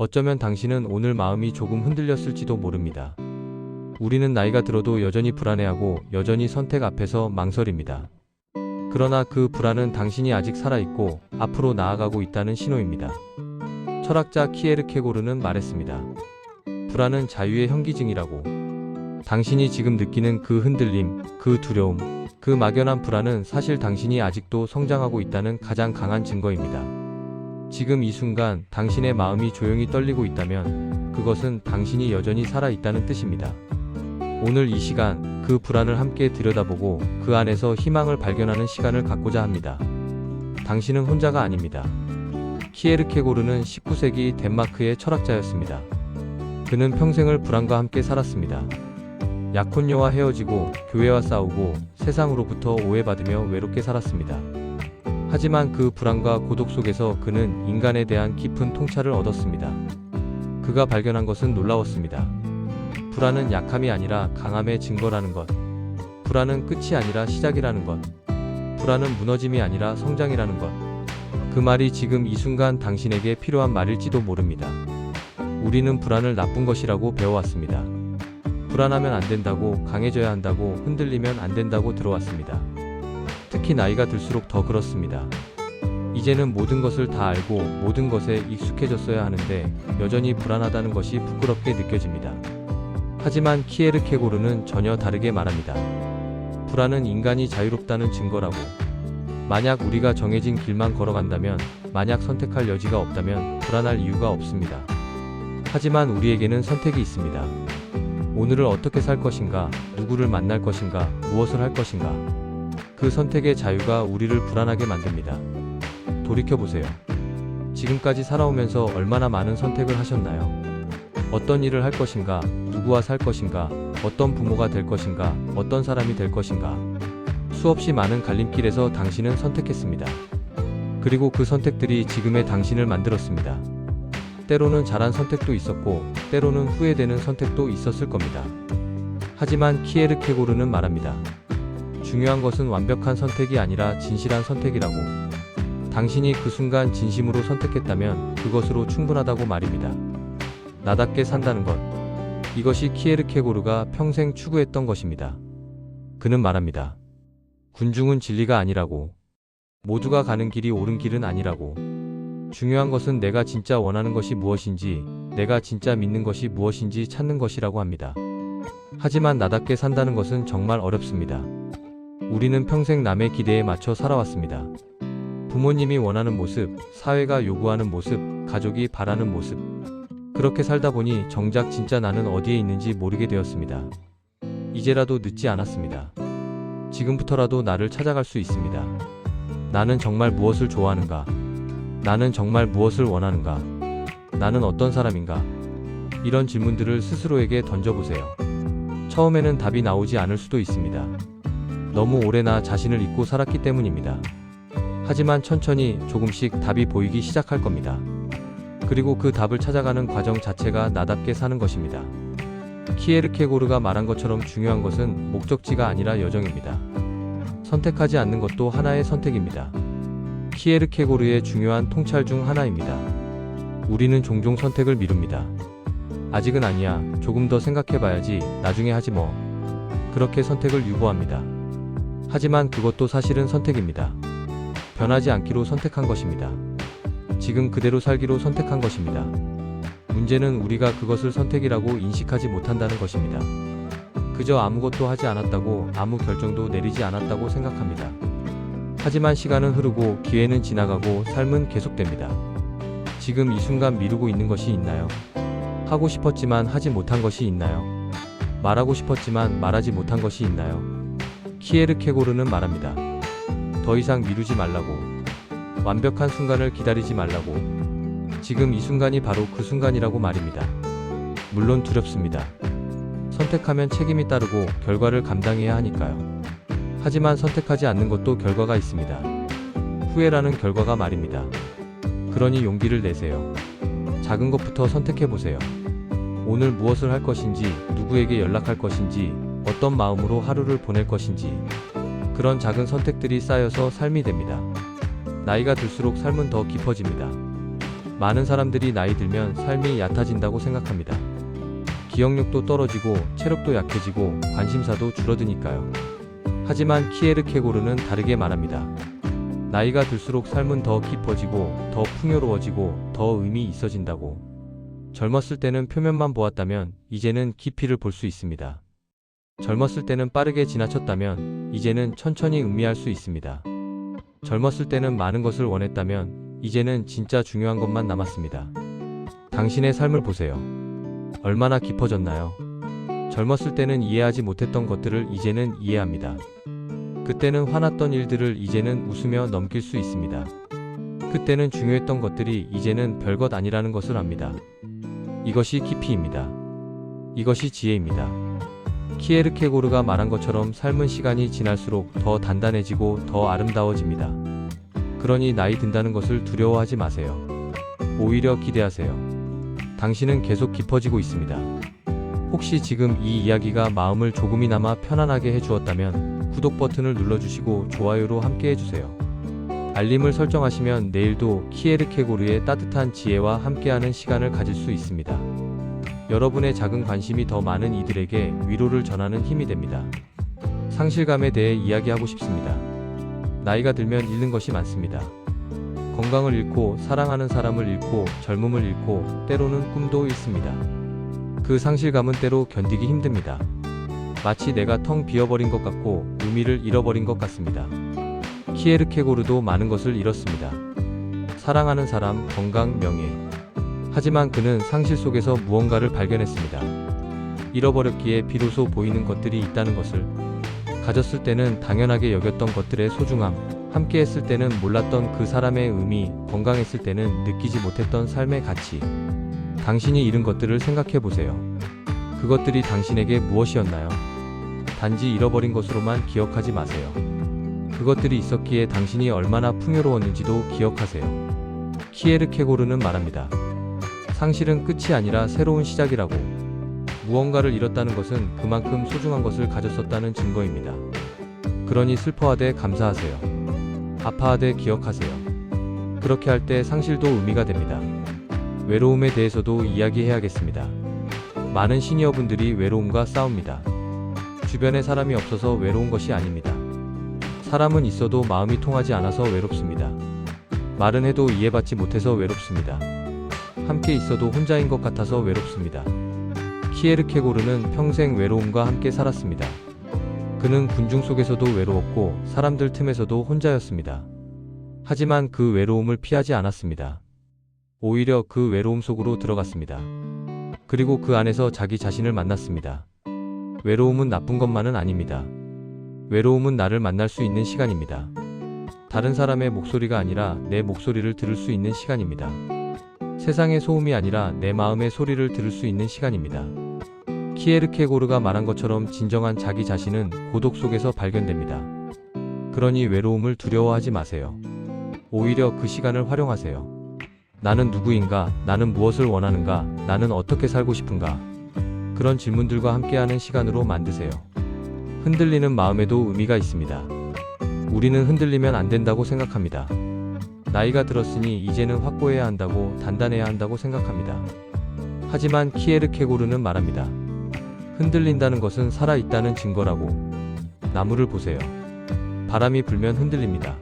어쩌면 당신은 오늘 마음이 조금 흔들렸을지도 모릅니다. 우리는 나이가 들어도 여전히 불안해하고 여전히 선택 앞에서 망설입니다. 그러나 그 불안은 당신이 아직 살아있고 앞으로 나아가고 있다는 신호입니다. 철학자 키에르케고르는 말했습니다. 불안은 자유의 현기증이라고. 당신이 지금 느끼는 그 흔들림, 그 두려움, 그 막연한 불안은 사실 당신이 아직도 성장하고 있다는 가장 강한 증거입니다. 지금 이 순간 당신의 마음이 조용히 떨리고 있다면 그것은 당신이 여전히 살아있다는 뜻입니다. 오늘 이 시간 그 불안을 함께 들여다보고 그 안에서 희망을 발견하는 시간을 갖고자 합니다. 당신은 혼자가 아닙니다. 키에르케고르는 19세기 덴마크의 철학자였습니다. 그는 평생을 불안과 함께 살았습니다. 약혼녀와 헤어지고 교회와 싸우고 세상으로부터 오해받으며 외롭게 살았습니다. 하지만 그 불안과 고독 속에서 그는 인간에 대한 깊은 통찰을 얻었습니다. 그가 발견한 것은 놀라웠습니다. 불안은 약함이 아니라 강함의 증거라는 것. 불안은 끝이 아니라 시작이라는 것. 불안은 무너짐이 아니라 성장이라는 것. 그 말이 지금 이 순간 당신에게 필요한 말일지도 모릅니다. 우리는 불안을 나쁜 것이라고 배워왔습니다. 불안하면 안 된다고, 강해져야 한다고, 흔들리면 안 된다고 들어왔습니다. 특히 나이가 들수록 더 그렇습니다. 이제는 모든 것을 다 알고 모든 것에 익숙해졌어야 하는데 여전히 불안하다는 것이 부끄럽게 느껴집니다. 하지만 키에르케고르는 전혀 다르게 말합니다. 불안은 인간이 자유롭다는 증거라고. 만약 우리가 정해진 길만 걸어간다면, 만약 선택할 여지가 없다면 불안할 이유가 없습니다. 하지만 우리에게는 선택이 있습니다. 오늘을 어떻게 살 것인가, 누구를 만날 것인가, 무엇을 할 것인가. 그 선택의 자유가 우리를 불안하게 만듭니다. 돌이켜보세요. 지금까지 살아오면서 얼마나 많은 선택을 하셨나요? 어떤 일을 할 것인가, 누구와 살 것인가, 어떤 부모가 될 것인가, 어떤 사람이 될 것인가. 수없이 많은 갈림길에서 당신은 선택했습니다. 그리고 그 선택들이 지금의 당신을 만들었습니다. 때로는 잘한 선택도 있었고, 때로는 후회되는 선택도 있었을 겁니다. 하지만 키에르케고르는 말합니다. 중요한 것은 완벽한 선택이 아니라 진실한 선택이라고. 당신이 그 순간 진심으로 선택했다면 그것으로 충분하다고 말입니다. 나답게 산다는 것. 이것이 키에르케고르가 평생 추구했던 것입니다. 그는 말합니다. 군중은 진리가 아니라고. 모두가 가는 길이 옳은 길은 아니라고. 중요한 것은 내가 진짜 원하는 것이 무엇인지, 내가 진짜 믿는 것이 무엇인지 찾는 것이라고 합니다. 하지만 나답게 산다는 것은 정말 어렵습니다. 우리는 평생 남의 기대에 맞춰 살아왔습니다. 부모님이 원하는 모습, 사회가 요구하는 모습, 가족이 바라는 모습. 그렇게 살다 보니 정작 진짜 나는 어디에 있는지 모르게 되었습니다. 이제라도 늦지 않았습니다. 지금부터라도 나를 찾아갈 수 있습니다. 나는 정말 무엇을 좋아하는가? 나는 정말 무엇을 원하는가? 나는 어떤 사람인가? 이런 질문들을 스스로에게 던져보세요. 처음에는 답이 나오지 않을 수도 있습니다. 너무 오래 나 자신을 잊고 살았기 때문입니다. 하지만 천천히 조금씩 답이 보이기 시작할 겁니다. 그리고 그 답을 찾아가는 과정 자체가 나답게 사는 것입니다. 키에르케고르가 말한 것처럼 중요한 것은 목적지가 아니라 여정입니다. 선택하지 않는 것도 하나의 선택입니다. 키에르케고르의 중요한 통찰 중 하나입니다. 우리는 종종 선택을 미룹니다. 아직은 아니야, 조금 더 생각해봐야지, 나중에 하지 뭐. 그렇게 선택을 유보합니다. 하지만 그것도 사실은 선택입니다. 변하지 않기로 선택한 것입니다. 지금 그대로 살기로 선택한 것입니다. 문제는 우리가 그것을 선택이라고 인식하지 못한다는 것입니다. 그저 아무것도 하지 않았다고, 아무 결정도 내리지 않았다고 생각합니다. 하지만 시간은 흐르고 기회는 지나가고 삶은 계속됩니다. 지금 이 순간 미루고 있는 것이 있나요? 하고 싶었지만 하지 못한 것이 있나요? 말하고 싶었지만 말하지 못한 것이 있나요? 키에르케고르는 말합니다. 더 이상 미루지 말라고. 완벽한 순간을 기다리지 말라고. 지금 이 순간이 바로 그 순간이라고 말입니다. 물론 두렵습니다. 선택하면 책임이 따르고 결과를 감당해야 하니까요. 하지만 선택하지 않는 것도 결과가 있습니다. 후회라는 결과가 말입니다. 그러니 용기를 내세요. 작은 것부터 선택해보세요. 오늘 무엇을 할 것인지, 누구에게 연락할 것인지, 어떤 마음으로 하루를 보낼 것인지. 그런 작은 선택들이 쌓여서 삶이 됩니다. 나이가 들수록 삶은 더 깊어집니다. 많은 사람들이 나이 들면 삶이 얕아진다고 생각합니다. 기억력도 떨어지고 체력도 약해지고 관심사도 줄어드니까요. 하지만 키에르케고르는 다르게 말합니다. 나이가 들수록 삶은 더 깊어지고 더 풍요로워지고 더 의미 있어진다고. 젊었을 때는 표면만 보았다면 이제는 깊이를 볼 수 있습니다. 젊었을 때는 빠르게 지나쳤다면 이제는 천천히 음미할 수 있습니다. 젊었을 때는 많은 것을 원했다면 이제는 진짜 중요한 것만 남았습니다. 당신의 삶을 보세요. 얼마나 깊어졌나요? 젊었을 때는 이해하지 못했던 것들을 이제는 이해합니다. 그때는 화났던 일들을 이제는 웃으며 넘길 수 있습니다. 그때는 중요했던 것들이 이제는 별것 아니라는 것을 압니다. 이것이 깊이입니다. 이것이 지혜입니다. 키에르케고르가 말한 것처럼 삶은 시간이 지날수록 더 단단해지고 더 아름다워집니다. 그러니 나이 든다는 것을 두려워하지 마세요. 오히려 기대하세요. 당신은 계속 깊어지고 있습니다. 혹시 지금 이 이야기가 마음을 조금이나마 편안하게 해주었다면 구독 버튼을 눌러주시고 좋아요로 함께 해주세요. 알림을 설정하시면 내일도 키에르케고르의 따뜻한 지혜와 함께하는 시간을 가질 수 있습니다. 여러분의 작은 관심이 더 많은 이들에게 위로를 전하는 힘이 됩니다. 상실감에 대해 이야기하고 싶습니다. 나이가 들면 잃는 것이 많습니다. 건강을 잃고 사랑하는 사람을 잃고 젊음을 잃고 때로는 꿈도 잃습니다. 그 상실감은 때로 견디기 힘듭니다. 마치 내가 텅 비어버린 것 같고 의미를 잃어버린 것 같습니다. 키에르케고르도 많은 것을 잃었습니다. 사랑하는 사람, 건강, 명예. 하지만 그는 상실 속에서 무언가를 발견했습니다. 잃어버렸기에 비로소 보이는 것들이 있다는 것을. 가졌을 때는 당연하게 여겼던 것들의 소중함, 함께 했을 때는 몰랐던 그 사람의 의미, 건강했을 때는 느끼지 못했던 삶의 가치. 당신이 잃은 것들을 생각해 보세요. 그것들이 당신에게 무엇이었나요? 단지 잃어버린 것으로만 기억하지 마세요. 그것들이 있었기에 당신이 얼마나 풍요로웠는지도 기억하세요. 키에르케고르는 말합니다. 상실은 끝이 아니라 새로운 시작이라고. 무언가를 잃었다는 것은 그만큼 소중한 것을 가졌었다는 증거입니다. 그러니 슬퍼하되 감사하세요. 아파하되 기억하세요. 그렇게 할 때 상실도 의미가 됩니다. 외로움에 대해서도 이야기해야겠습니다. 많은 시니어분들이 외로움과 싸웁니다. 주변에 사람이 없어서 외로운 것이 아닙니다. 사람은 있어도 마음이 통하지 않아서 외롭습니다. 말은 해도 이해받지 못해서 외롭습니다. 함께 있어도 혼자인 것 같아서 외롭습니다. 키에르케고르는 평생 외로움과 함께 살았습니다. 그는 군중 속에서도 외로웠고 사람들 틈에서도 혼자였습니다. 하지만 그 외로움을 피하지 않았습니다. 오히려 그 외로움 속으로 들어갔습니다. 그리고 그 안에서 자기 자신을 만났습니다. 외로움은 나쁜 것만은 아닙니다. 외로움은 나를 만날 수 있는 시간입니다. 다른 사람의 목소리가 아니라 내 목소리를 들을 수 있는 시간입니다. 세상의 소음이 아니라 내 마음의 소리를 들을 수 있는 시간입니다. 키에르케고르가 말한 것처럼 진정한 자기 자신은 고독 속에서 발견됩니다. 그러니 외로움을 두려워하지 마세요. 오히려 그 시간을 활용하세요. 나는 누구인가? 나는 무엇을 원하는가? 나는 어떻게 살고 싶은가? 그런 질문들과 함께하는 시간으로 만드세요. 흔들리는 마음에도 의미가 있습니다. 우리는 흔들리면 안 된다고 생각합니다. 나이가 들었으니 이제는 확고해야 한다고, 단단해야 한다고 생각합니다. 하지만 키에르케고르는 말합니다. 흔들린다는 것은 살아있다는 증거라고. 나무를 보세요. 바람이 불면 흔들립니다.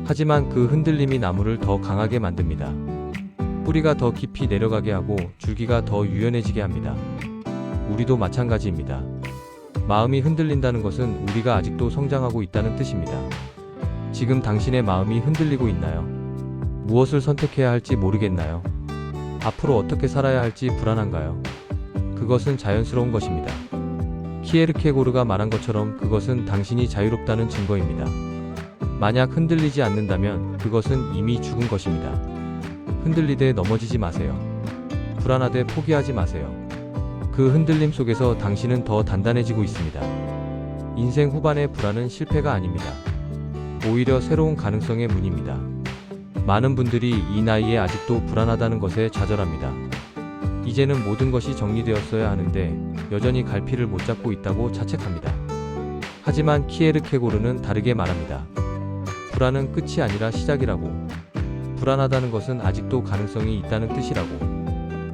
하지만 그 흔들림이 나무를 더 강하게 만듭니다. 뿌리가 더 깊이 내려가게 하고 줄기가 더 유연해지게 합니다. 우리도 마찬가지입니다. 마음이 흔들린다는 것은 우리가 아직도 성장하고 있다는 뜻입니다. 지금 당신의 마음이 흔들리고 있나요? 무엇을 선택해야 할지 모르겠나요? 앞으로 어떻게 살아야 할지 불안한가요? 그것은 자연스러운 것입니다. 키에르케고르가 말한 것처럼 그것은 당신이 자유롭다는 증거입니다. 만약 흔들리지 않는다면 그것은 이미 죽은 것입니다. 흔들리되 넘어지지 마세요. 불안하되 포기하지 마세요. 그 흔들림 속에서 당신은 더 단단해지고 있습니다. 인생 후반의 불안은 실패가 아닙니다. 오히려 새로운 가능성의 문입니다. 많은 분들이 이 나이에 아직도 불안하다는 것에 좌절합니다. 이제는 모든 것이 정리되었어야 하는데 여전히 갈피를 못 잡고 있다고 자책합니다. 하지만 키에르케고르는 다르게 말합니다. 불안은 끝이 아니라 시작이라고. 불안하다는 것은 아직도 가능성이 있다는 뜻이라고.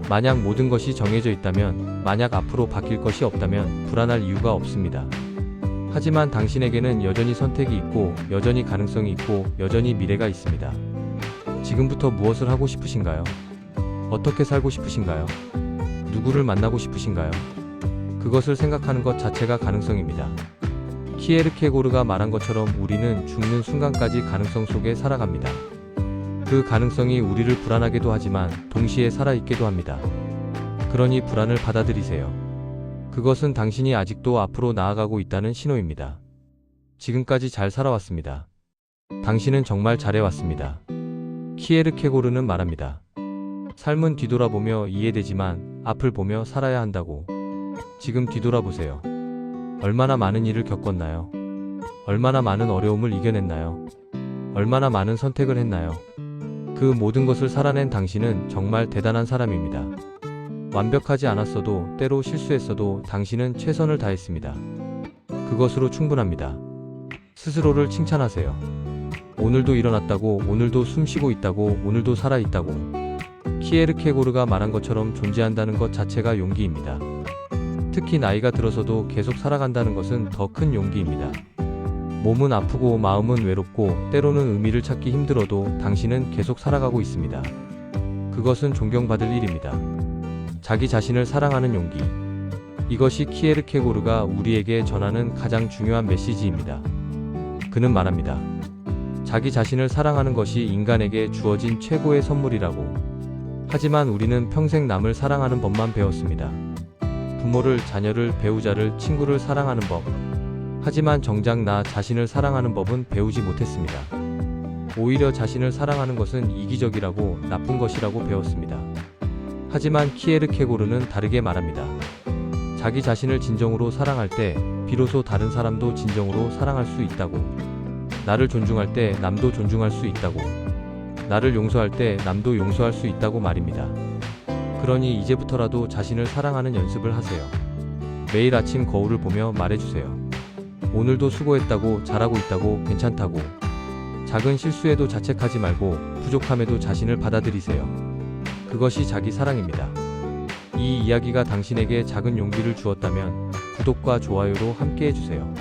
만약 모든 것이 정해져 있다면, 만약 앞으로 바뀔 것이 없다면 불안할 이유가 없습니다. 하지만 당신에게는 여전히 선택이 있고, 여전히 가능성이 있고, 여전히 미래가 있습니다. 지금부터 무엇을 하고 싶으신가요? 어떻게 살고 싶으신가요? 누구를 만나고 싶으신가요? 그것을 생각하는 것 자체가 가능성입니다. 키에르케고르가 말한 것처럼 우리는 죽는 순간까지 가능성 속에 살아갑니다. 그 가능성이 우리를 불안하게도 하지만 동시에 살아있게도 합니다. 그러니 불안을 받아들이세요. 그것은 당신이 아직도 앞으로 나아가고 있다는 신호입니다. 지금까지 잘 살아왔습니다. 당신은 정말 잘해왔습니다. 키에르케고르는 말합니다. 삶은 뒤돌아보며 이해되지만 앞을 보며 살아야 한다고. 지금 뒤돌아보세요. 얼마나 많은 일을 겪었나요? 얼마나 많은 어려움을 이겨냈나요? 얼마나 많은 선택을 했나요? 그 모든 것을 살아낸 당신은 정말 대단한 사람입니다. 완벽하지 않았어도, 때로 실수했어도 당신은 최선을 다했습니다. 그것으로 충분합니다. 스스로를 칭찬하세요. 오늘도 일어났다고, 오늘도 숨쉬고 있다고, 오늘도 살아있다고. 키에르케고르가 말한 것처럼 존재한다는 것 자체가 용기입니다. 특히 나이가 들어서도 계속 살아간다는 것은 더 큰 용기입니다. 몸은 아프고 마음은 외롭고 때로는 의미를 찾기 힘들어도 당신은 계속 살아가고 있습니다. 그것은 존경받을 일입니다. 자기 자신을 사랑하는 용기. 이것이 키에르케고르가 우리에게 전하는 가장 중요한 메시지입니다. 그는 말합니다. 자기 자신을 사랑하는 것이 인간에게 주어진 최고의 선물이라고. 하지만 우리는 평생 남을 사랑하는 법만 배웠습니다. 부모를, 자녀를, 배우자를, 친구를 사랑하는 법. 하지만 정작 나 자신을 사랑하는 법은 배우지 못했습니다. 오히려 자신을 사랑하는 것은 이기적이라고, 나쁜 것이라고 배웠습니다. 하지만 키에르케고르는 다르게 말합니다. 자기 자신을 진정으로 사랑할 때 비로소 다른 사람도 진정으로 사랑할 수 있다고. 나를 존중할 때 남도 존중할 수 있다고. 나를 용서할 때 남도 용서할 수 있다고 말입니다. 그러니 이제부터라도 자신을 사랑하는 연습을 하세요. 매일 아침 거울을 보며 말해주세요. 오늘도 수고했다고, 잘하고 있다고, 괜찮다고. 작은 실수에도 자책하지 말고 부족함에도 자신을 받아들이세요. 그것이 자기 사랑입니다. 이 이야기가 당신에게 작은 용기를 주었다면 구독과 좋아요로 함께 해주세요.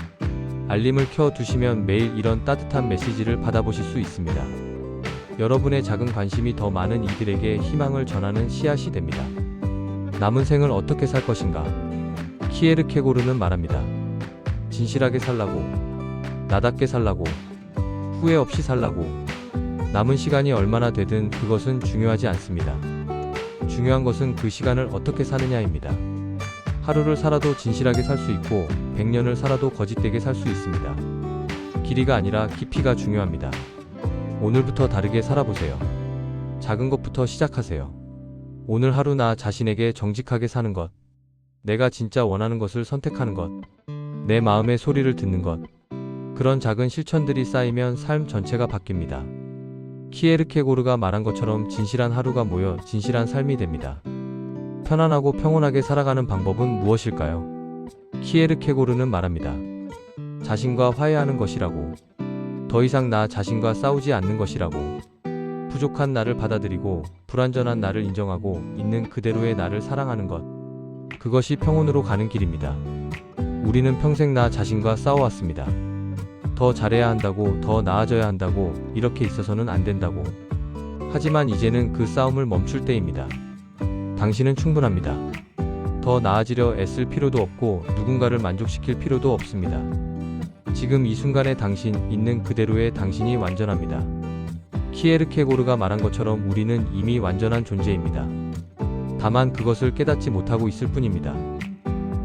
알림을 켜 두시면 매일 이런 따뜻한 메시지를 받아보실 수 있습니다. 여러분의 작은 관심이 더 많은 이들에게 희망을 전하는 씨앗이 됩니다. 남은 생을 어떻게 살 것인가? 키에르케고르는 말합니다. 진실하게 살라고, 나답게 살라고, 후회 없이 살라고. 남은 시간이 얼마나 되든 그것은 중요하지 않습니다. 중요한 것은 그 시간을 어떻게 사느냐입니다. 하루를 살아도 진실하게 살 수 있고 100년을 살아도 거짓되게 살 수 있습니다. 길이가 아니라 깊이가 중요합니다. 오늘부터 다르게 살아보세요. 작은 것부터 시작하세요. 오늘 하루 나 자신에게 정직하게 사는 것, 내가 진짜 원하는 것을 선택하는 것, 내 마음의 소리를 듣는 것. 그런 작은 실천들이 쌓이면 삶 전체가 바뀝니다. 키에르케고르가 말한 것처럼 진실한 하루가 모여 진실한 삶이 됩니다. 편안하고 평온하게 살아가는 방법은 무엇일까요? 키에르케고르는 말합니다. 자신과 화해하는 것이라고. 더 이상 나 자신과 싸우지 않는 것이라고. 부족한 나를 받아들이고 불완전한 나를 인정하고 있는 그대로의 나를 사랑하는 것. 그것이 평온으로 가는 길입니다. 우리는 평생 나 자신과 싸워왔습니다. 더 잘해야 한다고, 더 나아져야 한다고, 이렇게 있어서는 안 된다고. 하지만 이제는 그 싸움을 멈출 때입니다. 당신은 충분합니다. 더 나아지려 애쓸 필요도 없고 누군가를 만족시킬 필요도 없습니다. 지금 이 순간의 당신, 있는 그대로의 당신이 완전합니다. 키에르케고르가 말한 것처럼 우리는 이미 완전한 존재입니다. 다만 그것을 깨닫지 못하고 있을 뿐입니다.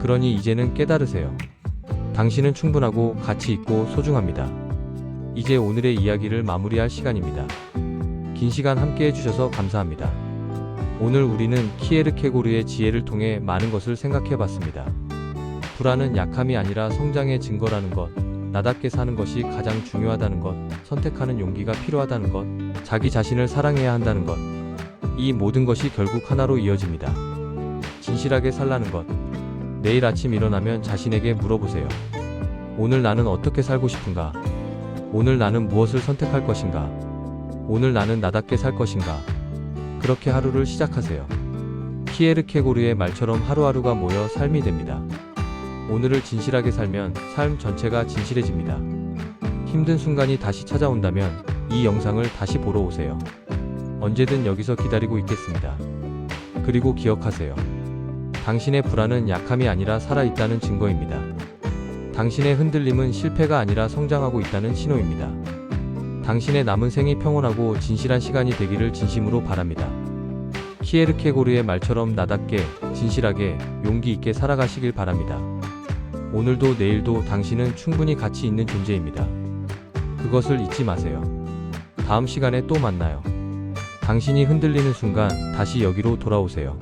그러니 이제는 깨달으세요. 당신은 충분하고 가치 있고 소중합니다. 이제 오늘의 이야기를 마무리할 시간입니다. 긴 시간 함께 해주셔서 감사합니다. 오늘 우리는 키에르케고르의 지혜를 통해 많은 것을 생각해 봤습니다. 불안은 약함이 아니라 성장의 증거라는 것, 나답게 사는 것이 가장 중요하다는 것, 선택하는 용기가 필요하다는 것, 자기 자신을 사랑해야 한다는 것. 이 모든 것이 결국 하나로 이어집니다. 진실하게 살라는 것. 내일 아침 일어나면 자신에게 물어보세요. 오늘 나는 어떻게 살고 싶은가? 오늘 나는 무엇을 선택할 것인가? 오늘 나는 나답게 살 것인가? 그렇게 하루를 시작하세요. 키에르케고르의 말처럼 하루하루가 모여 삶이 됩니다. 오늘을 진실하게 살면 삶 전체가 진실해집니다. 힘든 순간이 다시 찾아온다면 이 영상을 다시 보러 오세요. 언제든 여기서 기다리고 있겠습니다. 그리고 기억하세요. 당신의 불안은 약함이 아니라 살아있다는 증거입니다. 당신의 흔들림은 실패가 아니라 성장하고 있다는 신호입니다. 당신의 남은 생이 평온하고 진실한 시간이 되기를 진심으로 바랍니다. 키에르케고르의 말처럼 나답게, 진실하게, 용기 있게 살아가시길 바랍니다. 오늘도 내일도 당신은 충분히 가치 있는 존재입니다. 그것을 잊지 마세요. 다음 시간에 또 만나요. 당신이 흔들리는 순간 다시 여기로 돌아오세요.